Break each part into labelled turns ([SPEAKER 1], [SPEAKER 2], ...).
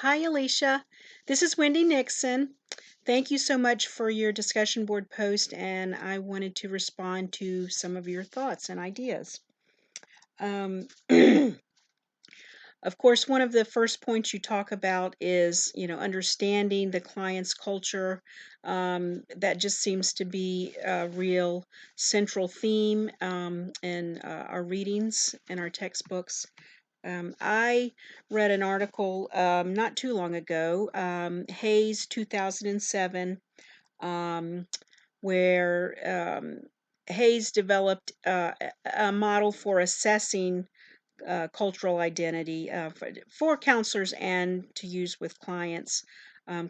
[SPEAKER 1] Hi, Alicia. This is Wendy Nixon. Thank you so much for your discussion board post, and I wanted to respond to some of your thoughts and ideas. Um, of course, one of the first points you talk about is, understanding the client's culture. That just seems to be a real central theme in our readings and our textbooks. I read an article not too long ago, Hayes 2007, um, where Hayes developed a model for assessing cultural identity for counselors and to use with clients.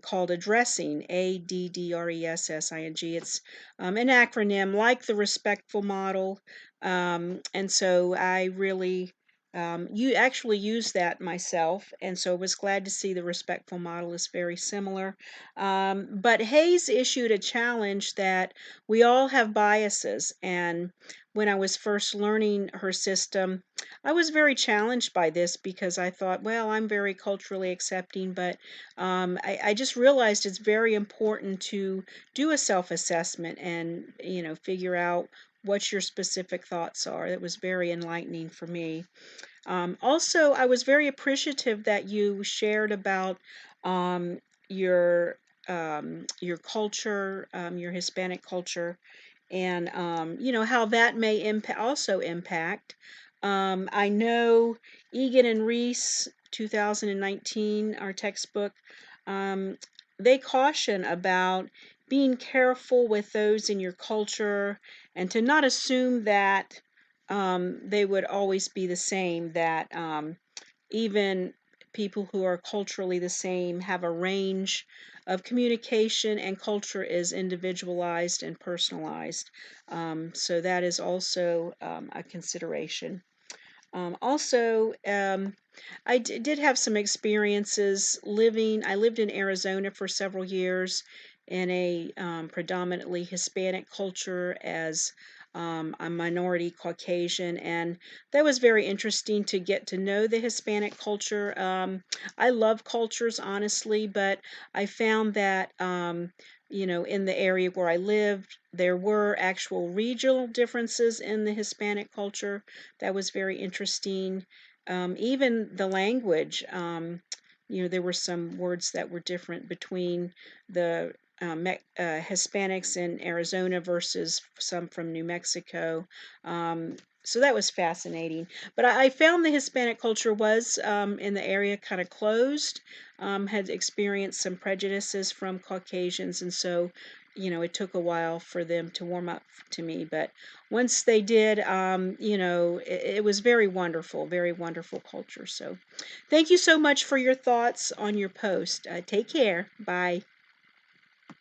[SPEAKER 1] Called addressing, ADDRESSING. It's an acronym like the respectful model, and so I really you actually use that myself, and so I was glad to see the respectful model is very similar. But Hayes issued a challenge that we all have biases, and when I was first learning her system, I was very challenged by this because I thought, well, I'm very culturally accepting, but I just realized it's very important to do a self-assessment and, figure out what your specific thoughts are. It was very enlightening for me. Also, I was very appreciative that you shared about um, your your culture, your Hispanic culture, and how that may also impact. I know Egan and Reese, 2019, our textbook, um, they caution about being careful with those in your culture and to not assume that they would always be the same, that even people who are culturally the same have a range of communication, and culture is individualized and personalized. So that is also a consideration. Also, did have some experiences living. I lived in Arizona for several years in a predominantly Hispanic culture as a minority Caucasian, and that was very interesting to get to know the Hispanic culture. I love cultures, honestly, but I found that, in the area where I lived, there were actual regional differences in the Hispanic culture. That was very interesting. Even the language, there were some words that were different between the Hispanics in Arizona versus some from New Mexico. So that was fascinating. But I found the Hispanic culture was in the area kind of closed, had experienced some prejudices from Caucasians, and so it took a while for them to warm up to me. But once they did, it was very wonderful culture. So thank you so much for your thoughts on your post. Take care. Bye.